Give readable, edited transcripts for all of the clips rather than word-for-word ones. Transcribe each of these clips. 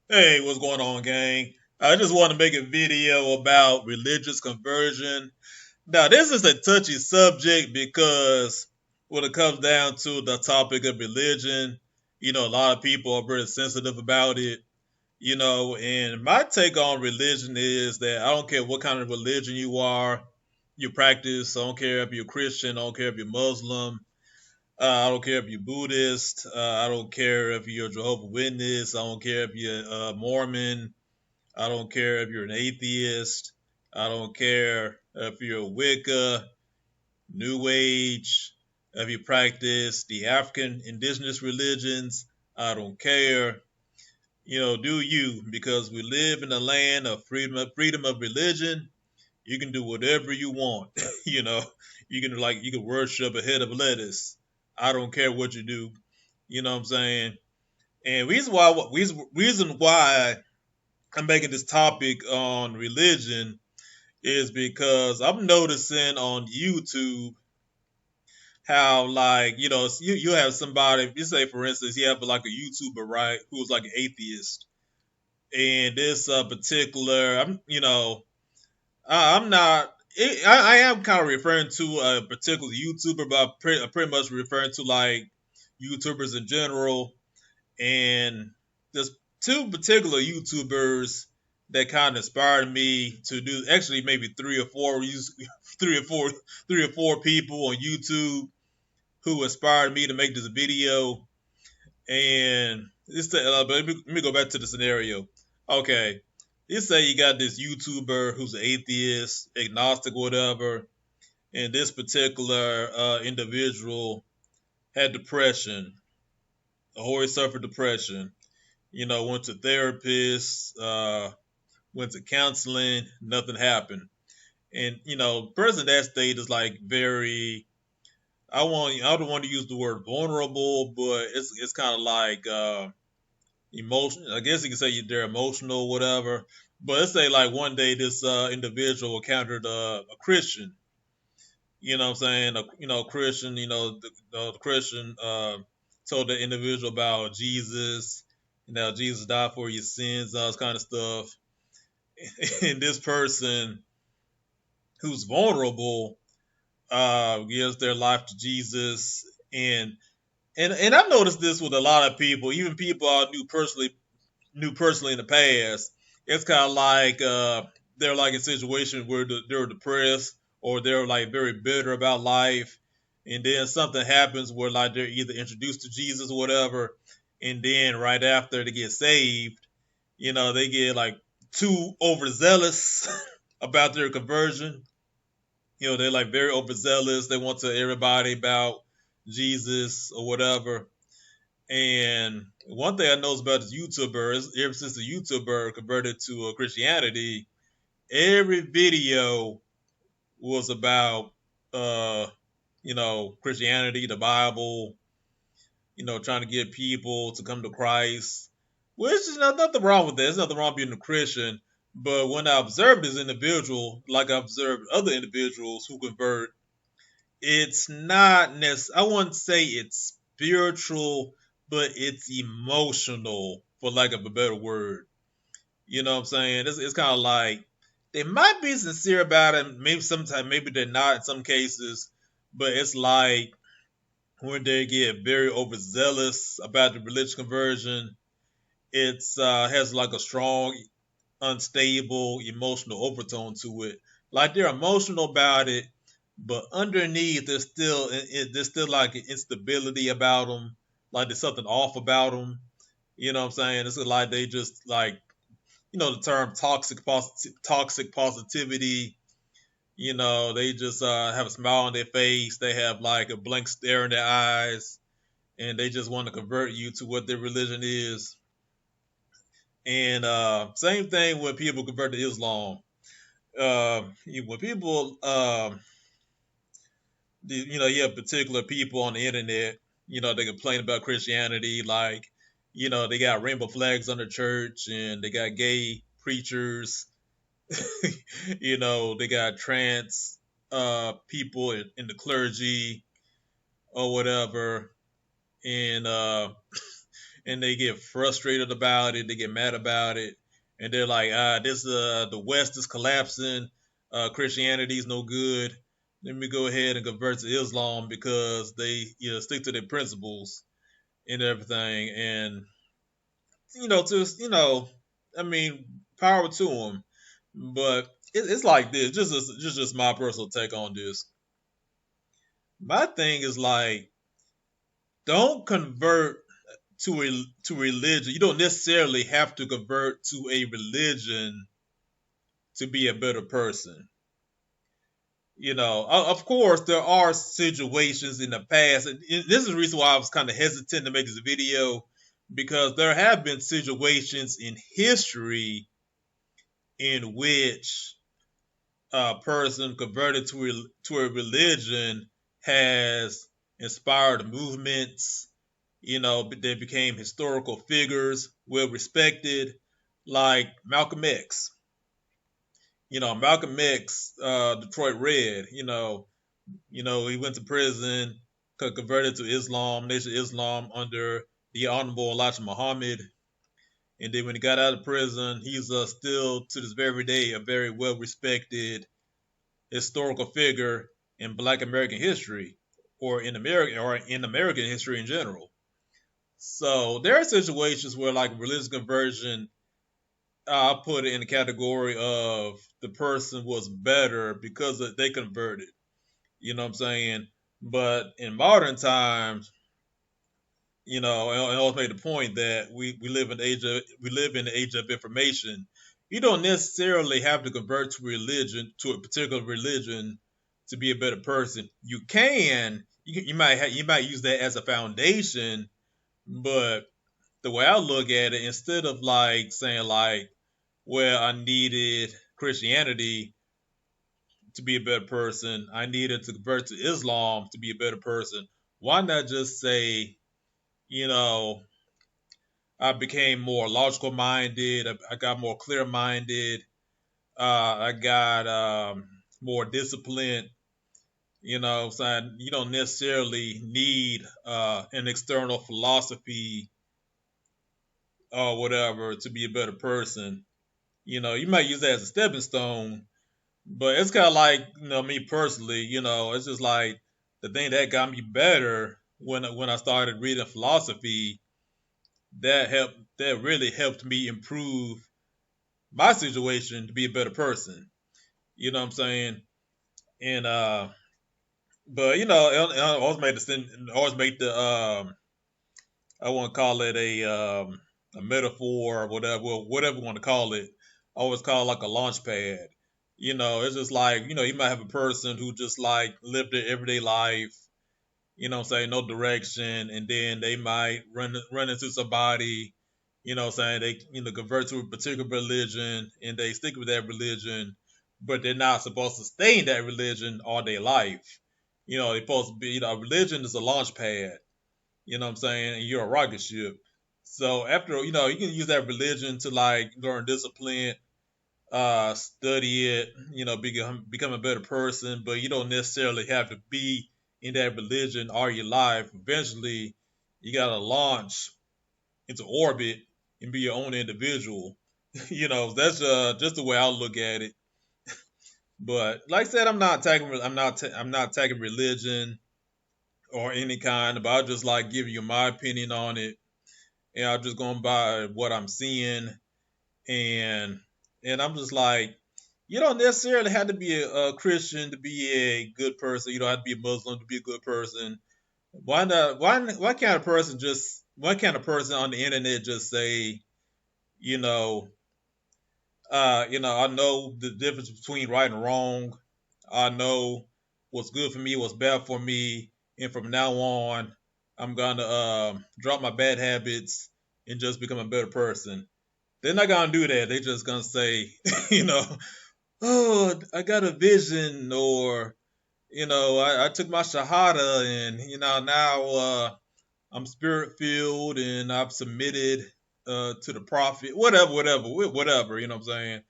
Hey, what's going on, gang? I just want to make a video about religious conversion. Now, this is a touchy subject because when it comes down to the topic of religion, a lot of people are very sensitive about it. And my take on religion is that I don't care what kind of religion you practice. I don't care if you're Christian. I don't care if you're Muslim. I don't care if you're Buddhist. I don't care if you're Jehovah's Witness. I don't care if you're Mormon. I don't care if you're an atheist. I don't care if you're a Wicca, New Age, if you practice the African indigenous religions. I don't care. Do you? Because we live in a land of freedom of religion. You can do whatever you want. you know, you can worship a head of lettuce. I don't care what you do. You know what I'm saying? And reason why I'm making this topic on religion is because I'm noticing on YouTube how you have somebody, you say for instance you have like a YouTuber, right, who's like an atheist, and this particular I'm not I am kind of referring to a particular YouTuber, but I'm pretty much referring to like YouTubers in general. And there's two particular YouTubers that kind of inspired me to do, actually maybe three or four three or four people on YouTube who inspired me to make this video. And let me go back to the scenario. Okay, let's say you got this YouTuber who's an atheist, agnostic, whatever, and this particular individual had depression, always suffered depression. Went to therapists, went to counseling, nothing happened. And person in that state is like very, I don't want to use the word vulnerable, but it's kind of like emotion. I guess you can say they're emotional, whatever. But let's say like one day this individual encountered a Christian. You know what I'm saying? Christian. The Christian told the individual about Jesus. Jesus died for your sins, all this kind of stuff. And this person who's vulnerable gives their life to Jesus. And I've noticed this with a lot of people, even people I knew personally in the past. It's kind of like they're like in situations where they're depressed or they're like very bitter about life, and then something happens where like they're either introduced to Jesus or whatever, and then right after they get saved, they get like too overzealous about their conversion. They're like very overzealous. They want to tell everybody about Jesus or whatever. And one thing I know about this YouTuber is ever since the YouTuber converted to Christianity, every video was about Christianity, the Bible, trying to get people to come to Christ. Which is nothing wrong with that. There's nothing wrong being a Christian. But when I observe this individual, like I observed other individuals who convert, it's not necessarily, I wouldn't say it's spiritual, but it's emotional, for lack of a better word. You know what I'm saying? It's kind of like they might be sincere about it. Maybe sometimes, maybe they're not in some cases, but it's like when they get very overzealous about the religious conversion, it's has like a strong, unstable emotional overtone to it. Like they're emotional about it, but underneath there's still like an instability about them. Like there's something off about them. You know what I'm saying? It's like they just like the term toxic positivity. They just have a smile on their face. They have like a blank stare in their eyes, and they just want to convert you to what their religion is. And same thing when people convert to Islam. When people, you have particular people on the internet, they complain about Christianity, like, they got rainbow flags on their church and they got gay preachers, they got trans people in the clergy or whatever. And and they get frustrated about it. They get mad about it, and they're like, this the West is collapsing. Christianity's no good. Let me go ahead and convert to Islam because they stick to their principles and everything. And just I mean, power to them. But it's like this. Just my personal take on this. My thing is like, don't convert to religion. You don't necessarily have to convert to a religion to be a better person. Of course, there are situations in the past, and this is the reason why I was kind of hesitant to make this video, because there have been situations in history in which a person converted to a religion has inspired movements. They became historical figures, well respected, like Malcolm X. Malcolm X, Detroit Red. He went to prison, converted to Islam, Nation of Islam under the Honorable Elijah Muhammad. And then when he got out of prison, he's still to this very day a very well respected historical figure in Black American history, or in American history in general. So there are situations where like religious conversion, I'll put it in the category of the person was better because they converted. You know what I'm saying? But in modern times, I always made the point that we live in the age of information. You don't necessarily have to convert to a particular religion to be a better person. You can. You might use that as a foundation, but the way I look at it, instead of like saying like, well, I needed Christianity to be a better person, I needed to convert to Islam to be a better person. Why not just say, you know, I became more logical minded. I got more clear minded. I got more disciplined. So you don't necessarily need an external philosophy or whatever to be a better person. You might use that as a stepping stone, but it's kind of like, me personally, it's just like the thing that got me better when I started reading philosophy, that really helped me improve my situation to be a better person. You know what I'm saying? And but I always make the I want to call it a metaphor or whatever you want to call it. I always call it like a launch pad. It's just like, you might have a person who just like lived their everyday life, no direction, and then they might run into somebody, saying they, convert to a particular religion and they stick with that religion, but they're not supposed to stay in that religion all their life. They're supposed to be, religion is a launch pad, and you're a rocket ship. So after, you can use that religion to like learn discipline, study it, become a better person, but you don't necessarily have to be in that religion all your life. Eventually, you gotta launch into orbit and be your own individual. That's just the way I look at it. But like I said, I'm not attacking religion or any kind, but I'll just like give you my opinion on it, and I'm just going by what I'm seeing, and I'm just like, you don't necessarily have to be a Christian to be a good person. You don't have to be a Muslim to be a good person. Why not? Why can't a person just? Why can't a person on the internet just say, you know, I know the difference between right and wrong. I know what's good for me, what's bad for me, and from now on, I'm gonna drop my bad habits and just become a better person. They're not gonna do that. They're just gonna say, you know, oh, I got a vision, or I took my shahada, and now I'm spirit filled, and I've submitted to the prophet, whatever. You know what I'm saying?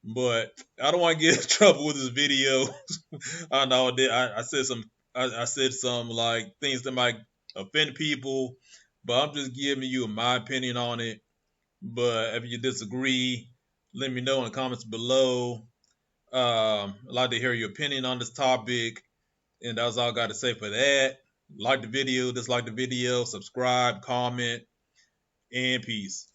But I don't want to get in trouble with this video. I know I said some like things that might offend people, but I'm just giving you my opinion on it. But if you disagree, let me know in the comments below. I'd like to hear your opinion on this topic. And that's all I got to say for that. Like the video, dislike the video, subscribe, comment, and peace.